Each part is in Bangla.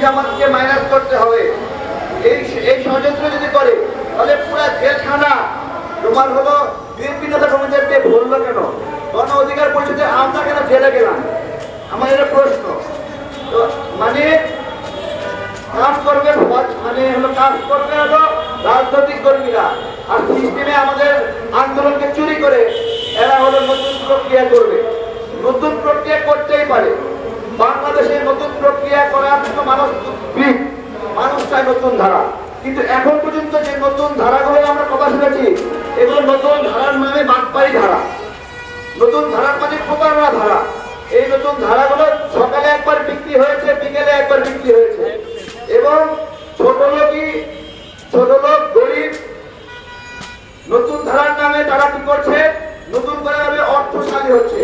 জামাতকে মাইনাস করতে হবে। এই এই ষড়যন্ত্র যদি করে তাহলে পুরো জেলখানা তোমার হলো বিএনপি নেতা কর্মীদেরকে বললো কেন, গণ অধিকার পরিষদে আমরা কেন জেলে গেলাম, আমার এটা প্রশ্ন। তো মানে কাজ করবে কাজ করবে হলো রাজনৈতিক কর্মীরা, আর সিস্টেমে আমাদের আন্দোলনকে চুরি করে এরা হলো নতুন প্রক্রিয়া করবে। নতুন প্রক্রিয়া করতেই পারে, বাংলাদেশে নতুন প্রক্রিয়া করার জন্য মানুষ চায় নতুন ধারা। কিন্তু এখন পর্যন্ত যে নতুন ধারাগুলো আমরা কথা শুনেছি, এগুলো নতুন ধারার নামে বাটপাড়ি ধারা, নতুন ধারার মানে প্রতারণা ধারা। এই নতুন ধারাগুলো সকালে একবার বিক্রি হয়েছে, বিকেলে একবার বিক্রি হয়েছে, এবং ছোট লোক গরিব নতুন ধারার নামে তারা কি করছে, নতুন করে অর্থশালী হচ্ছে,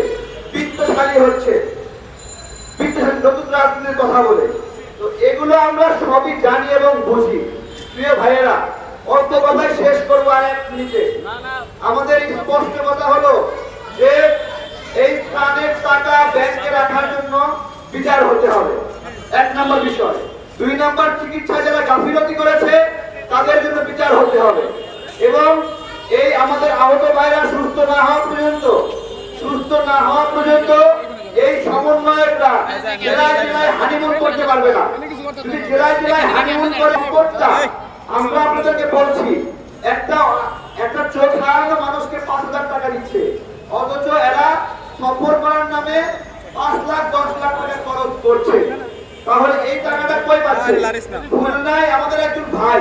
বিত্তশালী হচ্ছে, নতুন রাজনীতির কথা বলে। তো এগুলো আমরা সবই জানি এবং বুঝি। প্রিয় ভাইয়েরা, অল্প কথায় শেষ করবো আর এক মিনিটে। আমাদের স্পষ্ট কথা হলো যে এই ত্রাণের টাকা ব্যাংকে রাখার জন্য বিচার হতে হবে, 1 নম্বর বিষয়। 2 নম্বর, চিকিৎসায় যারা গাফিলতি করেছে তাদের জন্য বিচার হতে হবে, এবং এই আমাদের আহত ভাইরা সুস্থ না হওয়া পর্যন্ত এই সমন্বয়করা জেলায় জেলায় হানিমুন করতে পারবে না। যদি জেলায় জেলায় হানিমুন করে আমরা আপনাদেরকে বলছি, একটা চোখ হারানো মানুষকে 5,000 টাকা দিচ্ছে, অথচ এরা সফর করার নামে 5 লাখ 10 লাখ টাকা খরচ করছে। তাহলে এই টাকাটা কই পাচ্ছে? খুলনায় আমাদের একজন ভাই,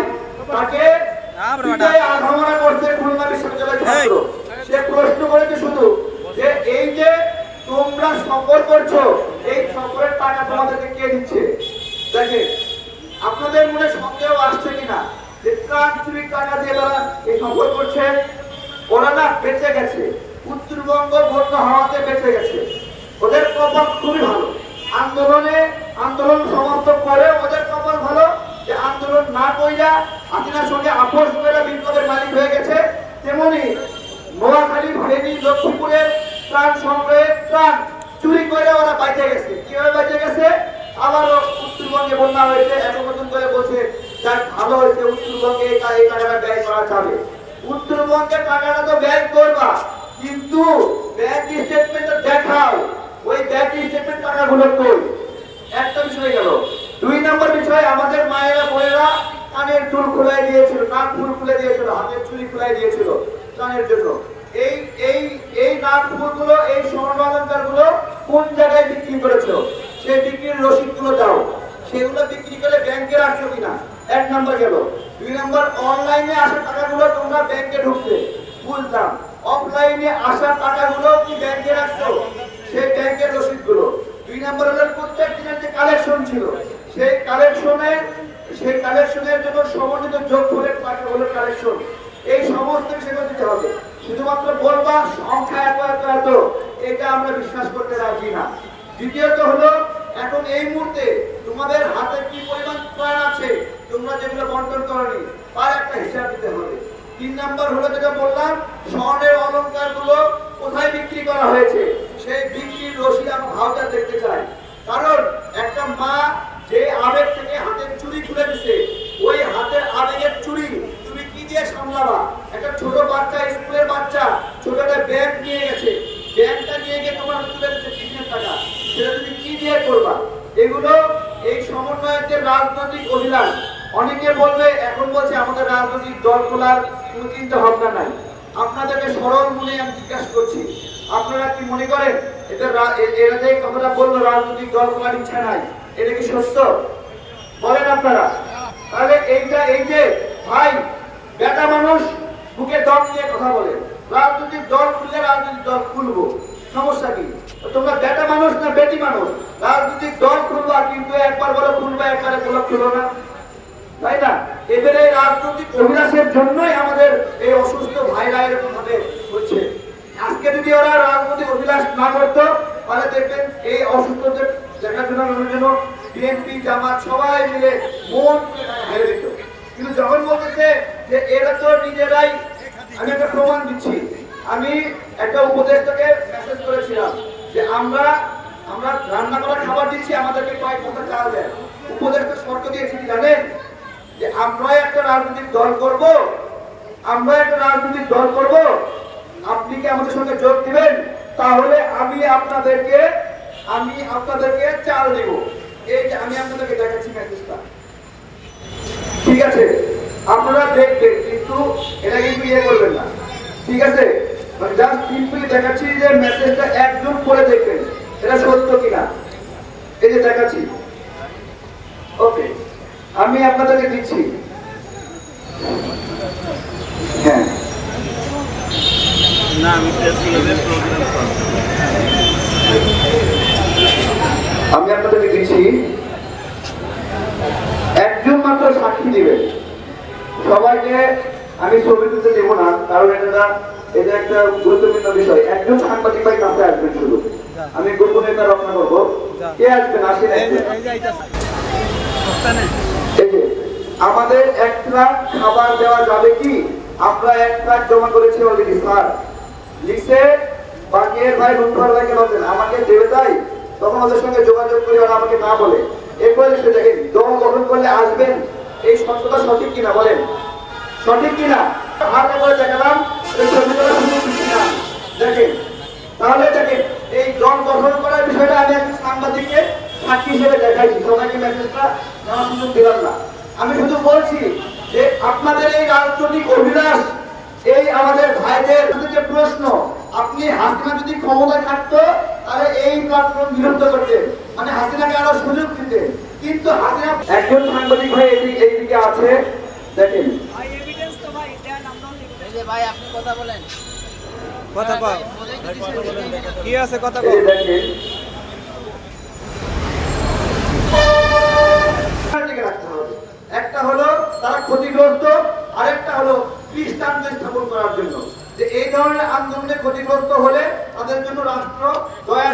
তাকে আধামরা করছে খুলনা বিশ্ববিদ্যালয়ের ছাত্র। সে প্রশ্ন করেছে শুধু যে এই যে তোমরা সফর করছো, এই সফরের টাকা তোমাদেরকে কে দিচ্ছে? দেখেন, আপনাদের মনে সন্দেহ আসছে কিনা যে ট্রাক চুরির টাকা দিয়ে তারা এই সফর করছে? ওরা না বেঁচে গেছে, উত্তরবঙ্গ বন্ধ হওয়াতে বেঁচে গেছে। ওদের কপাল খুবই ভালো, আন্দোলন সমাপ্ত করে ওদের কপাল ভালো যে আন্দোলন না কইরা হাসিনার সঙ্গে আপোষ করে বিপ্লবের মালিক হয়ে গেছে। তেমনি নোয়াখালী, ফেনী, লক্ষ্মীপুরের ত্রাণ সংগ্রহে ত্রাণ চুরি করে ওরা বেঁচে গেছে। কিভাবে বেঁচে গেছে? আবারও উত্তরবঙ্গে বন্যা হয়েছে, এখন নতুন করে বলছে যাক ভালো হয়েছে, উত্তরবঙ্গে এই টাকাটা ব্যয় করা যাবে। উত্তরবঙ্গের টাকাটা তো ব্যয় করবা, কিন্তু ব্যাংক স্টেটমেন্ট দেখাও, ওই ব্যাংক স্টেটমেন্ট টাকাগুলো কই? একটা বিষয় গেল। 2 নম্বর বিষয়, আমাদের মায়েরা বোনেরা কানের চুল খুলাই দিয়েছিল, নাক ফুল খুলে দিয়েছিল, হাতের চুড়ি খুলাই দিয়েছিল ত্রাণের জন্য। এই নাক ফুলগুলো, এই স্বর্ণ অলংকার গুলো কোন জায়গায় বিক্রি করেছো? সেই বিক্রির রসিদ গুলো দাও। সেগুলো বিক্রি করে ব্যাংকে রাখছো কিনা? 1 নম্বর গেল। 2 নম্বর, অনলাইনে আসা টাকাগুলো তোমরা ব্যাংকে ঢুকছে, বুঝলাম। অফলাইনে আসা টাকাগুলো কি ব্যাংকে রাখছো? সেই ব্যাংকের রসিদ গুলো। 2 নম্বর হলো প্রত্যেক দিনের যে কালেকশন ছিল, সেই কালেকশনের জন্য সমন্বিত যোগফলের টাকা হলো কালেকশন। এই সমস্ত সেগুলো দিতে হবে। শুধুমাত্র বলবা সংখ্যা এত এত এত, এটা আমরা বিশ্বাস করতে রাজি না। দ্বিতীয়ত হলো, এখন এই মুহূর্তে তোমাদের হাতে কি পরিমাণ ত্রাণ আছে, তোমরা যেগুলো বন্টন করনি, তার একটা হিসাব দিতে হবে। 3 নম্বর হলো যেটা বললাম, স্বর্ণের অলংকার গুলো কোথায় বিক্রি করা হয়েছে, সেই বিক্রির রসিদ আমরা ভাউচার দেখতে চাই। কারণ একটা মা যে আবেগ থেকে হাতের চুড়ি খুলে দিছে, ওই হাতের আবেগের চুড়ি তুমি কি দিয়ে সামলাবা? একটা ছোট বাচ্চা, স্কুলের বাচ্চা, ছোট একটা ব্যাগ নিয়ে গেছে, ব্যাগটা নিয়ে গিয়ে তোমার তুলে দিচ্ছে 3,000 টাকা, সেটা তুমি কি দিয়ে করবা? এগুলো এই সমন্বয়কদের রাজনৈতিক অভিলাষ। অনেকে বলবে, এখন বলছে আমাদের রাজনৈতিক দল খোলার কোনো চিন্তা ভাবনা নাই। আপনাদেরকে সরল মনে আমি জিজ্ঞাসা করছি, আপনারা কি মনে করেন এরা যে কথাটা বললো রাজনৈতিক দল খোলার ইচ্ছা নাই, এটা কি সত্য? বলেন আপনারা। তাহলে এই যে ভাই, বেটা মানুষ বুকে দম নিয়ে কথা বলে, রাজনৈতিক দল খুললে রাজনৈতিক দল খুলবো, সমস্যা কি? তোমরা বেটা মানুষ না বেটি মানুষ? রাজনৈতিক দল খুলবা, কিন্তু একবার বলে খুলবা, একবারে বলে খুলো না, তাই না? এদের এই রাজনৈতিক অভিলাষের জন্যই আমাদের এই অসুস্থ ভাইরা এরকম ভাবে হচ্ছে। আজকে যদি ওরা রাজনৈতিক অভিলাষ না করতো, তাহলে দেখবেন এই অসুস্থদের দেখাশোনার জন্য বিএনপি, জামাত সবাই মিলে মন হেরে দিত। কিন্তু যখন বলতেছে যে এরা তো নিজেরাই, আমি একটা প্রমাণ দিচ্ছি। আমি একটা উপদেষ্টাকে মেসেজ করেছিলাম যে আমরা রান্না করা খাবার দিচ্ছি, আমাদেরকে কয়েক কথা চাল দেয়। উপদেষ্টা দিয়েছি কি জানেন? যে আমরা একটা রাজনৈতিক দল করব, আপনি কি আমাদের সঙ্গে যোগ দিবেন? তাহলে আমি আপনাদেরকে চাল দিব। এই যে আমি আপনাদেরকে দেখাচ্ছি মেসেজটা, ঠিক আছে? আপনারা দেখবেন, কিন্তু এটা কিন্তু ইয়ে করবেন না, ঠিক আছে? মানে জাস্ট সিম্পলি দেখাচ্ছি যে মেসেজটা একজন পড়ে দেখবেন এটা সত্য কিনা। এই যে দেখাচ্ছি, ওকে, আমি আপনাদেরকে দিচ্ছি। হ্যাঁ, না আমি প্রেস ক্লাবের প্রোগ্রাম করব। আমি আপনাদেরকে দিচ্ছি, একজন মাত্র সাক্ষী দিবেন। সবাইকে আমি ছবি তুলতে দেবো না, কারণ এটা একটা গুরুত্বপূর্ণ বিষয়। একজন সাংবাদিক ভাই কাছে আসবেন, শুধু আমি গোপনীয়তা রক্ষা করবো। কে আসবেন? আসেন। এই যে আমাদের এক ট্রাক খাবার দেওয়া যাবে কি? আমরা এক ট্রাক জমা করেছি অলরেডি স্যার। লিখে বাকির ভাই রুনফার ভাইকে বলছেন আমাকে দেবে, তাই তখন ওদের সঙ্গে যোগাযোগ করে ওরা আমাকে না বলে। এরপরে লিখে দেখেন দল গঠন করলে আসবেন, এই শর্তটা সঠিক কিনা বলেন, সঠিক কিনা? হাতে করে দেখালাম, দেখেন। তাহলে দেখেন এই দল গঠন করার বিষয়টা আমি একজন সাংবাদিককে সাক্ষী হিসেবে দেখাইছি, সবাইকে মেসেজটা নেওয়ার সুযোগ দিলাম না। আমি শুধু বলছি যে আপনাদের এই রাজনৈতিক অভিলাষ, এই আমাদের ভাইদের যে প্রশ্ন, আপনি হাসিনা যদি ক্ষমতায় থাকতো তাহলে এই প্ল্যাটফর্ম বিরুদ্ধ করতেন, মানে হাসিনাকে আরো সুযোগ দিতেন। কিন্তু হাসিনা, একজন সাংবাদিক ভাই এইদিকে আছে, দেখেন। ভাই আপনি কথা বলেন, কথা বল, কি আছে কথা বল। দেখেন একটা হলো তারা ক্ষতিগ্রস্ত, আরেকটা হলো দৃষ্টান্ত স্থাপন করার জন্য যে এই ধরনের আন্দোলনে ক্ষতিগ্রস্ত হলে তাদের জন্য রাষ্ট্র দয়া